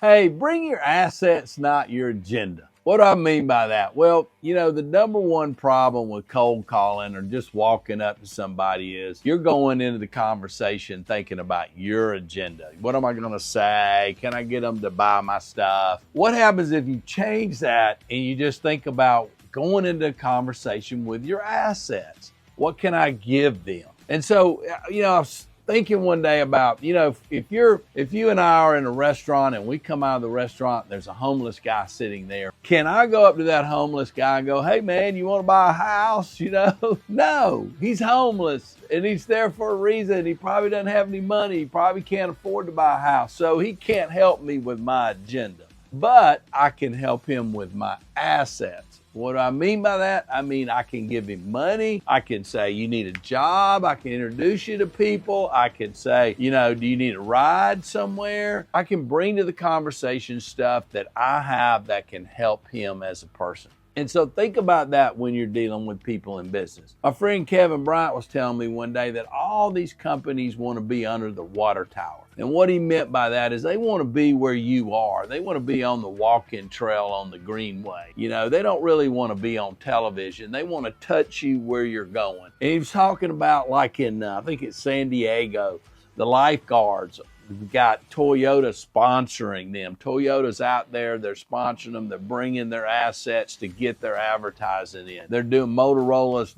Hey, bring your assets, not your agenda. What do I mean by that? Well, the number one problem with cold calling or just walking up to somebody is you're going into the conversation thinking about your agenda. What am I going to say? Can I get them to buy my stuff? What happens if you change that and you just think about going into a conversation with your assets? What can I give them? And so, I was thinking one day about, if you and I are in a restaurant and we come out of the restaurant and there's a homeless guy sitting there, can I go up to that homeless guy and go, hey man, you want to buy a house? No, he's homeless and he's there for a reason. He probably doesn't have any money. He probably can't afford to buy a house. So he can't help me with my agenda, but I can help him with my assets. What do I mean by that? I mean, I can give him money. I can say, you need a job. I can introduce you to people. I can say, do you need a ride somewhere? I can bring to the conversation stuff that I have that can help him as a person. And so think about that when you're dealing with people in business. My friend Kevin Bryant was telling me one day that all these companies want to be under the water tower. And what he meant by that is they want to be where you are. They want to be on the walking trail on the greenway. They don't really want to be on television. They want to touch you where you're going. And he was talking about like in, I think it's San Diego, the lifeguards. We've got Toyota sponsoring them. Toyota's out there, they're sponsoring them. They're bringing their assets to get their advertising in. They're doing Motorola's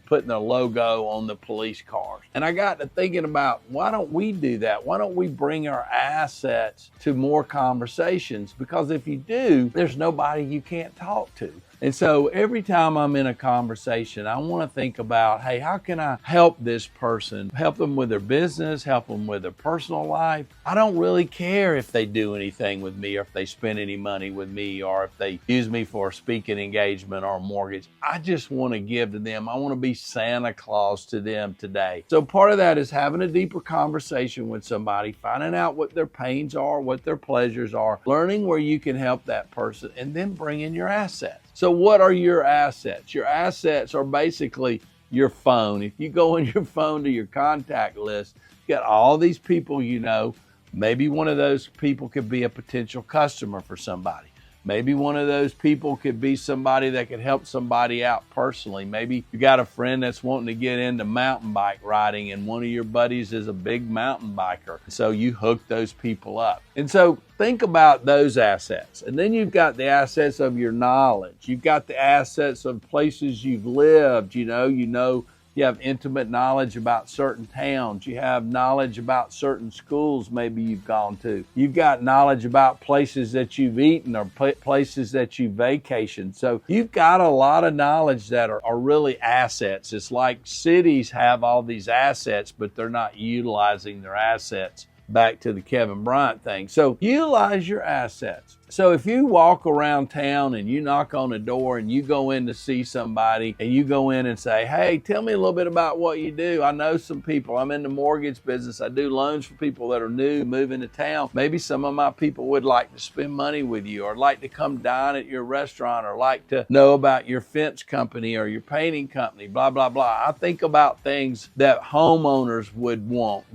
putting their logo on the police cars. And I got to thinking about, why don't we do that? Why don't we bring our assets to more conversations? Because if you do, there's nobody you can't talk to. And so every time I'm in a conversation, I want to think about, hey, how can I help this person? Help them with their business, help them with their personal life. I don't really care if they do anything with me or if they spend any money with me or if they use me for a speaking engagement or a mortgage. I just want to give to them. I want to be Santa Claus to them today. So part of that is having a deeper conversation with somebody, finding out what their pains are, what their pleasures are, learning where you can help that person, and then bring in your assets. So what are your assets? Your assets are basically your phone. If you go in your phone to your contact list, you got all these people Maybe one of those people could be a potential customer for somebody. Maybe one of those people could be somebody that could help somebody out personally. Maybe you got a friend that's wanting to get into mountain bike riding and one of your buddies is a big mountain biker. So you hook those people up. And so think about those assets. And then you've got the assets of your knowledge. You've got the assets of places you've lived. You have intimate knowledge about certain towns. You have knowledge about certain schools maybe you've gone to. You've got knowledge about places that you've eaten or places that you vacationed. So you've got a lot of knowledge that are really assets. It's like cities have all these assets, but they're not utilizing their assets. Back to the Kevin Bryant thing. So utilize your assets. So if you walk around town and you knock on a door and you go in to see somebody and you go in and say, hey, tell me a little bit about what you do. I know some people. I'm in the mortgage business. I do loans for people that are new, moving to town. Maybe some of my people would like to spend money with you or like to come dine at your restaurant or like to know about your fence company or your painting company, blah, blah, blah. I think about things that homeowners would want.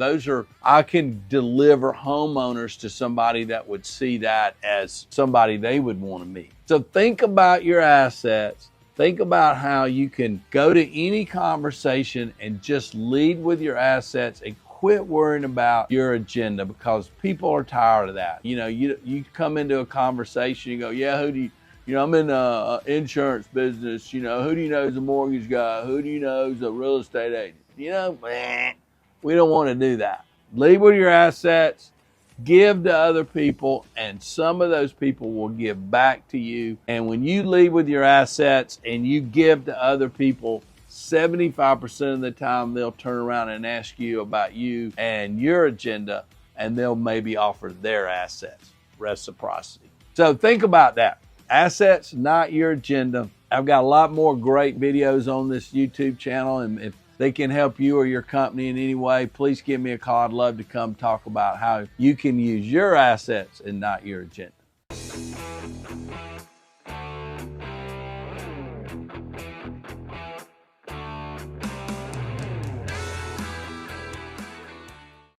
I can deliver homeowners to somebody that would see that as somebody they would want to meet. So think about your assets. Think about how you can go to any conversation and just lead with your assets and quit worrying about your agenda, because people are tired of that. You come into a conversation, you go, yeah, who do you I'm in the insurance business. Who do you know is a mortgage guy? Who do you know is a real estate agent? We don't want to do that. Lead with your assets. Give to other people, and some of those people will give back to you. And when you lead with your assets and you give to other people, 75% of the time they'll turn around and ask you about you and your agenda, and they'll maybe offer their assets. Reciprocity. So think about that. Assets, not your agenda. I've got a lot more great videos on this YouTube channel, and if they can help you or your company in any way, please give me a call. I'd love to come talk about how you can use your assets and not your agenda.